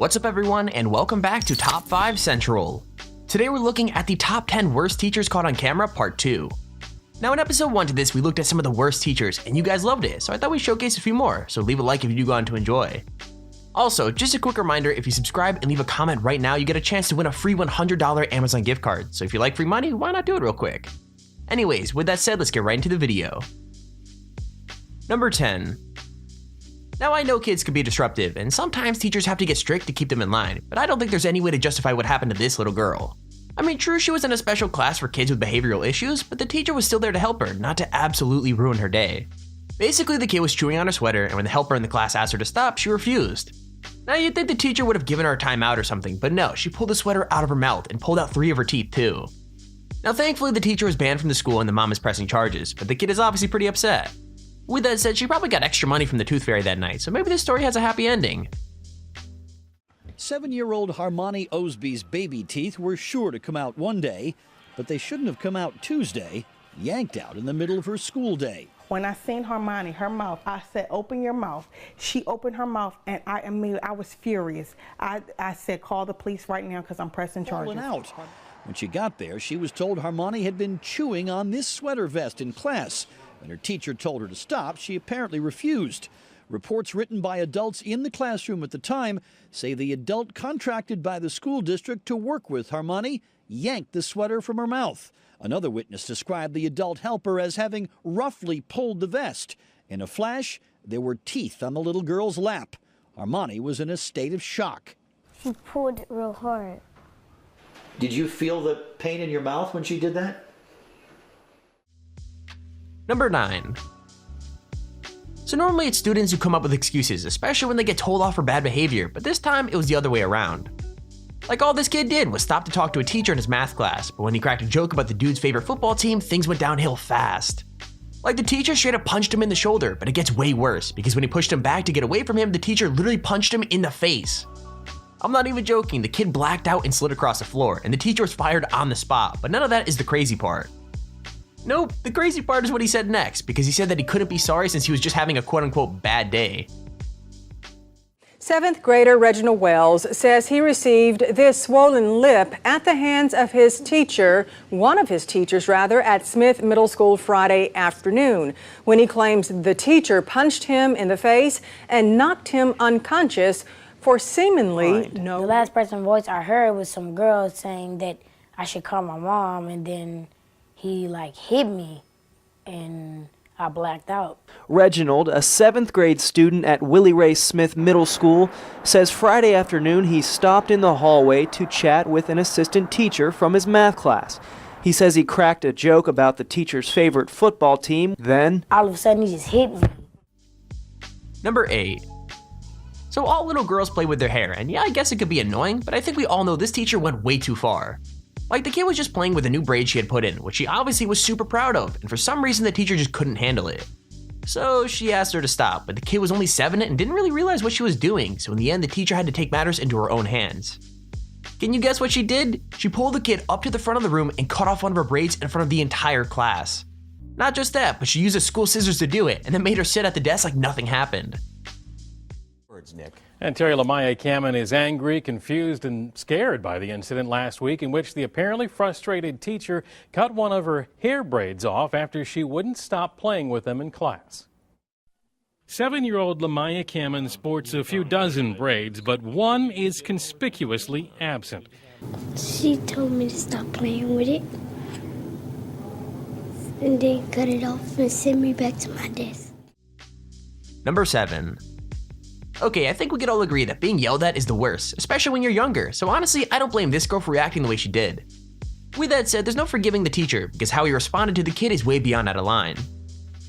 What's up everyone, and welcome back to Top 5 Central. Today we're looking at the top 10 worst teachers caught on camera part 2. Now in episode 1 to this we looked at some of the worst teachers and you guys loved it, so I thought we'd showcase a few more, so leave a like if you do go on to enjoy. Also, just a quick reminder, if you subscribe and leave a comment right now you get a chance to win a free $100 Amazon gift card, so if you like free money, why not do it real quick? Anyways, with that said, let's get right into the video. Number 10. Now I know kids can be disruptive, and sometimes teachers have to get strict to keep them in line, but I don't think there's any way to justify what happened to this little girl. I mean, true, she was in a special class for kids with behavioral issues, but the teacher was still there to help her, not to absolutely ruin her day. Basically, the kid was chewing on her sweater, and when the helper in the class asked her to stop, she refused. Now you'd think the teacher would have given her a timeout or something, but no, she pulled the sweater out of her mouth and pulled out 3 of her teeth too. Now thankfully the teacher was banned from the school and the mom is pressing charges, but the kid is obviously pretty upset. With that said, she probably got extra money from the tooth fairy that night, so maybe this story has a happy ending. 7-year-old Harmony Osby's baby teeth were sure to come out one day, but they shouldn't have come out Tuesday, yanked out in the middle of her school day. When I seen Harmony, her mouth, I said, open your mouth. She opened her mouth and I was furious. I said, call the police right now because I'm pressing charges. Out. When she got there, she was told Harmony had been chewing on this sweater vest in class. When her teacher told her to stop, she apparently refused. Reports written by adults in the classroom at the time say the adult contracted by the school district to work with Harmony yanked the sweater from her mouth. Another witness described the adult helper as having roughly pulled the vest. In a flash, there were teeth on the little girl's lap. Harmony was in a state of shock. She pulled it real hard. Did you feel the pain in your mouth when she did that? Number 9. So normally it's students who come up with excuses, especially when they get told off for bad behavior, but this time it was the other way around. Like all this kid did was stop to talk to a teacher in his math class, but when he cracked a joke about the dude's favorite football team, things went downhill fast. Like the teacher straight up punched him in the shoulder, but it gets way worse, because when he pushed him back to get away from him, the teacher literally punched him in the face. I'm not even joking, the kid blacked out and slid across the floor, and the teacher was fired on the spot, but none of that is the crazy part. Nope, the crazy part is what he said next, because he said that he couldn't be sorry since he was just having a quote-unquote bad day. 7th grader Reginald Wells says he received this swollen lip at the hands of his teacher, one of his teachers rather, at Smith Middle School Friday afternoon, when he claims the teacher punched him in the face and knocked him unconscious for seemingly no. The last person voice I heard was some girl saying that I should call my mom, and then he hit me and I blacked out. Reginald, a 7th grade student at Willie Ray Smith Middle School, says Friday afternoon he stopped in the hallway to chat with an assistant teacher from his math class. He says he cracked a joke about the teacher's favorite football team, then all of a sudden he just hit me. Number 8. So all little girls play with their hair, and yeah, I guess it could be annoying, but I think we all know this teacher went way too far. Like the kid was just playing with a new braid she had put in, which she obviously was super proud of, and for some reason the teacher just couldn't handle it. So she asked her to stop, but the kid was only 7 and didn't really realize what she was doing, so in the end the teacher had to take matters into her own hands. Can you guess what she did? She pulled the kid up to the front of the room and cut off one of her braids in front of the entire class. Not just that, but she used the school scissors to do it, and then made her sit at the desk like nothing happened. Nick. And Terry Lamaya Cameron is angry, confused, and scared by the incident last week in which the apparently frustrated teacher cut one of her hair braids off after she wouldn't stop playing with them in class. 7-year-old Lamaya Cameron sports a few dozen braids, but one is conspicuously absent. She told me to stop playing with it and then cut it off and send me back to my desk. Number 7. Okay, I think we could all agree that being yelled at is the worst, especially when you're younger, so honestly, I don't blame this girl for reacting the way she did. With that said, there's no forgiving the teacher, because how he responded to the kid is way beyond out of line.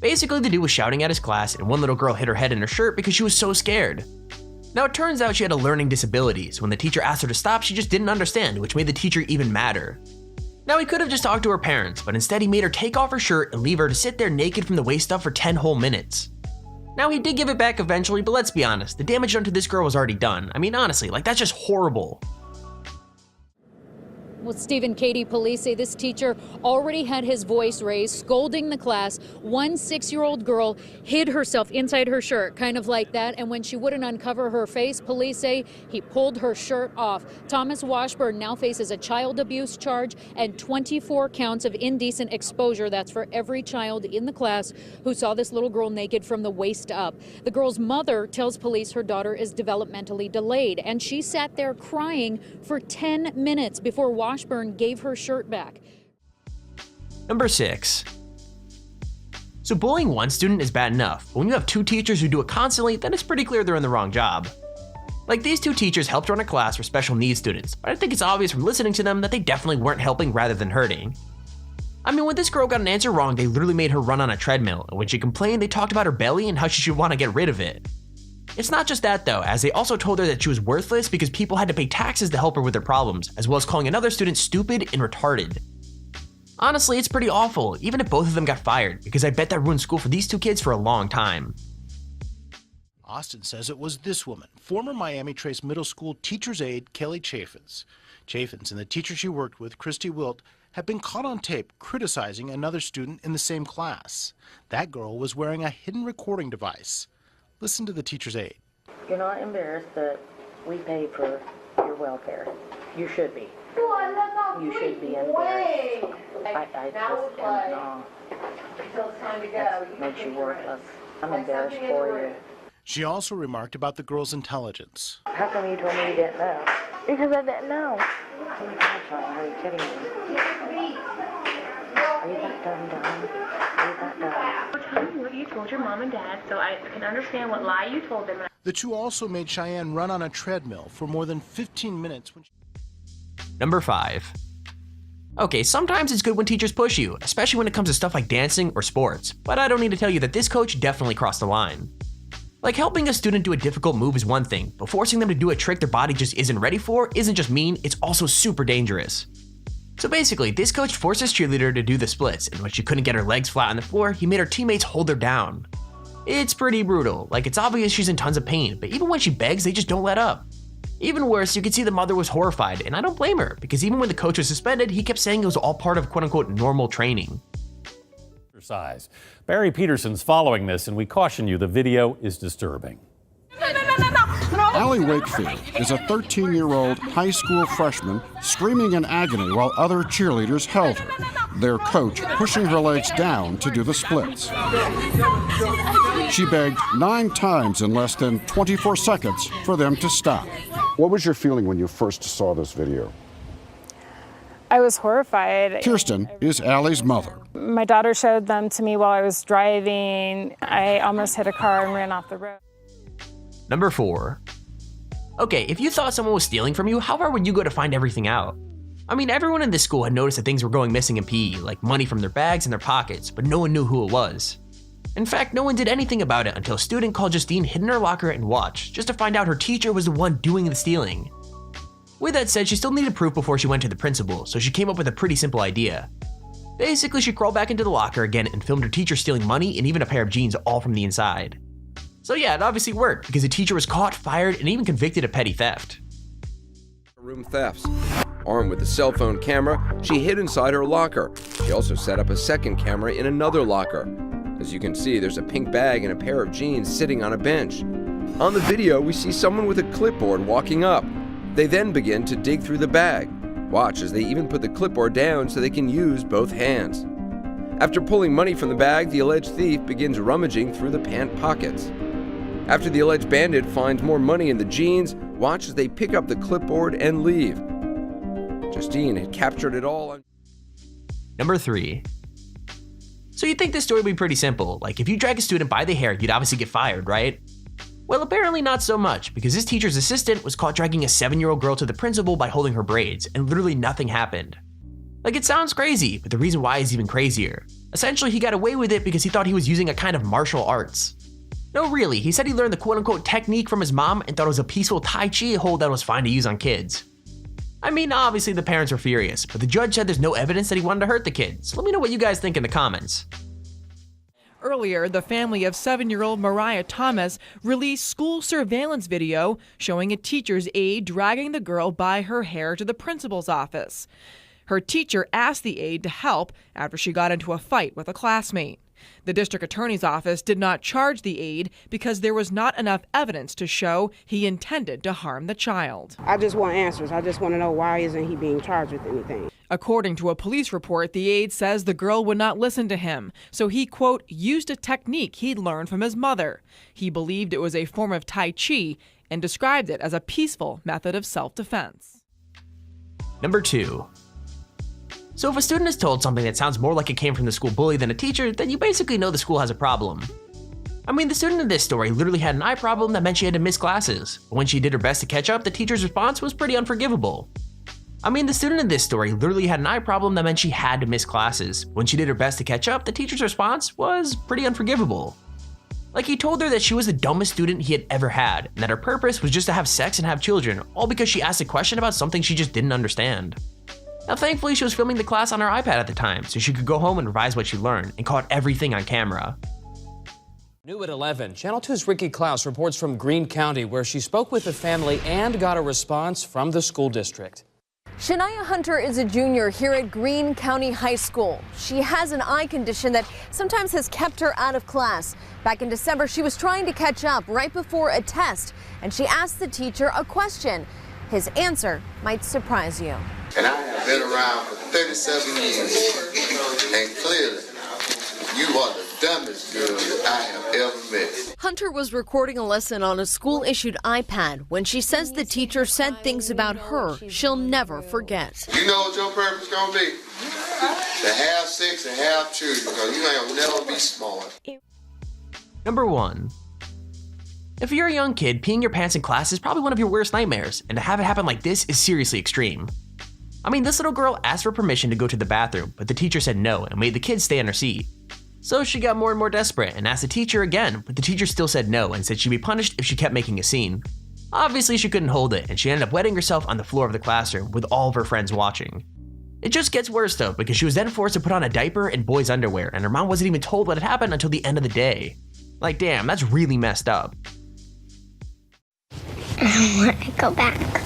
Basically, the dude was shouting at his class, and one little girl hit her head in her shirt because she was so scared. Now it turns out she had a learning disability, so when the teacher asked her to stop, she just didn't understand, which made the teacher even madder. Now he could have just talked to her parents, but instead he made her take off her shirt and leave her to sit there naked from the waist up for 10 whole minutes. Now he did give it back eventually, but let's be honest, the damage done to this girl was already done. I mean honestly, that's just horrible. With Steve and Katie, police say this teacher already had his voice raised, scolding the class. One 6-year-old girl hid herself inside her shirt, kind of like that, and when she wouldn't uncover her face, police say he pulled her shirt off. Thomas Washburn now faces a child abuse charge and 24 counts of indecent exposure. That's for every child in the class who saw this little girl naked from the waist up. The girl's mother tells police her daughter is developmentally delayed, and she sat there crying for 10 minutes before Washburn gave her shirt back. Number 6. So bullying one student is bad enough, but when you have two teachers who do it constantly, then it's pretty clear they're in the wrong job. Like, these two teachers helped run a class for special needs students, but I think it's obvious from listening to them that they definitely weren't helping rather than hurting. I mean, when this girl got an answer wrong, they literally made her run on a treadmill, and when she complained, they talked about her belly and how she should want to get rid of it. It's not just that though, as they also told her that she was worthless because people had to pay taxes to help her with their problems, as well as calling another student stupid and retarded. Honestly, it's pretty awful, even if both of them got fired, because I bet that ruined school for these two kids for a long time. Austin says it was this woman, former Miami Trace Middle School teacher's aide Kelly Chaffins. Chaffins and the teacher she worked with, Christy Wilt, have been caught on tape criticizing another student in the same class. That girl was wearing a hidden recording device. Listen to the teacher's aide. You're not embarrassed that we pay for your welfare. You should be. You should be embarrassed. I just am not. That makes you worthless. I'm embarrassed for you. She also remarked about the girl's intelligence. How come you told me you didn't know? Because I didn't know. Oh my gosh, are you kidding me? Are you that dumb? Are you that dumb? Tell me what you told your mom and dad so I can understand what lie you told them. The two also made Cheyenne run on a treadmill for more than 15 minutes. Number 5. Okay, sometimes it's good when teachers push you, especially when it comes to stuff like dancing or sports, but I don't need to tell you that this coach definitely crossed the line. Like, helping a student do a difficult move is one thing, but forcing them to do a trick their body just isn't ready for isn't just mean, it's also super dangerous. So basically, this coach forced his cheerleader to do the splits, and when she couldn't get her legs flat on the floor, he made her teammates hold her down. It's pretty brutal, like it's obvious she's in tons of pain, but even when she begs, they just don't let up. Even worse, you can see the mother was horrified, and I don't blame her, because even when the coach was suspended, he kept saying it was all part of quote-unquote normal training. Exercise. Barry Peterson's following this, and we caution you, the video is disturbing. Allie Wakefield is a 13-year-old high school freshman screaming in agony while other cheerleaders held her, their coach pushing her legs down to do the splits. She begged 9 times in less than 24 seconds for them to stop. What was your feeling when you first saw this video? I was horrified. Kirsten is Allie's mother. My daughter showed them to me while I was driving. I almost hit a car and ran off the road. Number 4. Okay, if you thought someone was stealing from you, how far would you go to find everything out? I mean, everyone in this school had noticed that things were going missing in PE, like money from their bags and their pockets, but no one knew who it was. In fact, no one did anything about it until a student called Justine hid in her locker and watched, just to find out her teacher was the one doing the stealing. With that said, she still needed proof before she went to the principal, so she came up with a pretty simple idea. Basically, she crawled back into the locker again and filmed her teacher stealing money and even a pair of jeans all from the inside. So yeah, it obviously worked, because the teacher was caught, fired, and even convicted of petty theft. Room thefts. Armed with a cell phone camera, she hid inside her locker. She also set up a second camera in another locker. As you can see, there's a pink bag and a pair of jeans sitting on a bench. On the video, we see someone with a clipboard walking up. They then begin to dig through the bag. Watch as they even put the clipboard down so they can use both hands. After pulling money from the bag, the alleged thief begins rummaging through the pant pockets. After the alleged bandit finds more money in the jeans, watch as they pick up the clipboard and leave. Justine had captured it all. Number 3. So you'd think this story would be pretty simple, like if you drag a student by the hair, you'd obviously get fired, right? Well, apparently not so much, because this teacher's assistant was caught dragging a 7-year-old girl to the principal by holding her braids, and literally nothing happened. Like, it sounds crazy, but the reason why is even crazier. Essentially, he got away with it because he thought he was using a kind of martial arts. No, really, he said he learned the quote-unquote technique from his mom and thought it was a peaceful Tai Chi hold that was fine to use on kids. I mean, obviously the parents were furious, but the judge said there's no evidence that he wanted to hurt the kid, so let me know what you guys think in the comments. earlier, the family of 7-year-old Mariah Thomas released school surveillance video showing a teacher's aide dragging the girl by her hair to the principal's office. Her teacher asked the aide to help after she got into a fight with a classmate. The district attorney's office did not charge the aide because there was not enough evidence to show he intended to harm the child. I just want answers. I just want to know why isn't he being charged with anything. According to a police report, the aide says the girl would not listen to him, so he, quote, used a technique he'd learned from his mother. He believed it was a form of Tai Chi and described it as a peaceful method of self-defense. Number 2. So if a student is told something that sounds more like it came from the school bully than a teacher, then you basically know the school has a problem. I mean, the student in this story literally had an eye problem that meant she had to miss classes. But when she did her best to catch up, the teacher's response was pretty unforgivable. I mean, the student in this story literally had an eye problem that meant she had to miss classes. When she did her best to catch up, the teacher's response was pretty unforgivable. Like, he told her that she was the dumbest student he had ever had, and that her purpose was just to have sex and have children, all because she asked a question about something she just didn't understand. Now, thankfully, she was filming the class on her iPad at the time, so she could go home and revise what she learned and caught everything on camera. New at 11, Channel 2's Ricky Klaus reports from Greene County, where she spoke with the family and got a response from the school district. Shania Hunter is a junior here at Greene County High School. She has an eye condition that sometimes has kept her out of class. Back in December, she was trying to catch up right before a test, and she asked the teacher a question. His answer might surprise you. And I have been around for 37 years, and clearly, you are the dumbest girl that I have ever met. Hunter was recording a lesson on a school-issued iPad when she says the teacher said things about her she'll never forget. You know what your purpose gonna be? To have sex and have children, because you ain't gonna never be smart. Number 1. If you're a young kid, peeing your pants in class is probably one of your worst nightmares, and to have it happen like this is seriously extreme. I mean, this little girl asked for permission to go to the bathroom, but the teacher said no and made the kid stay in her seat. So she got more and more desperate and asked the teacher again, but the teacher still said no and said she'd be punished if she kept making a scene. Obviously, she couldn't hold it, and she ended up wetting herself on the floor of the classroom with all of her friends watching. It just gets worse though, because she was then forced to put on a diaper and boys' underwear, and her mom wasn't even told what had happened until the end of the day. Like, damn, that's really messed up. I want to go back.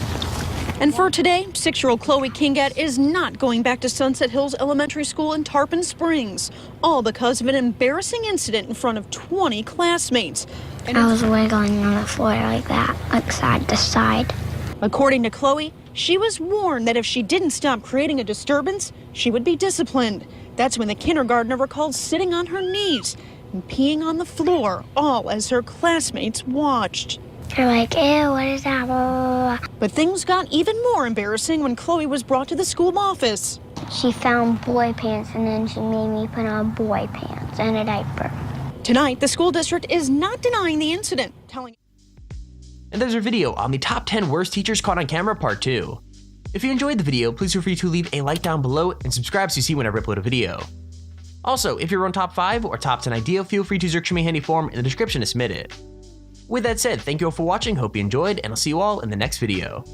And for today, 6-year-old Chloe Kingat is not going back to Sunset Hills Elementary School in Tarpon Springs, all because of an embarrassing incident in front of 20 classmates. I was wiggling on the floor like that, like side to side. According to Chloe, she was warned that if she didn't stop creating a disturbance, she would be disciplined. That's when the kindergartner recalled sitting on her knees and peeing on the floor, all as her classmates watched. They're like, ew, what is that? Blah, blah, blah. But things got even more embarrassing when Chloe was brought to the school office. She found boy pants and then she made me put on boy pants and a diaper. Tonight, the school district is not denying the incident, telling... And there's a video on the top 10 worst teachers caught on camera part 2. If you enjoyed the video, please feel free to leave a like down below and subscribe so you see whenever I upload a video. Also, if you're on top 5 or top 10 idea, feel free to search me handy form in the description to submit it. With that said, thank you all for watching, hope you enjoyed, and I'll see you all in the next video.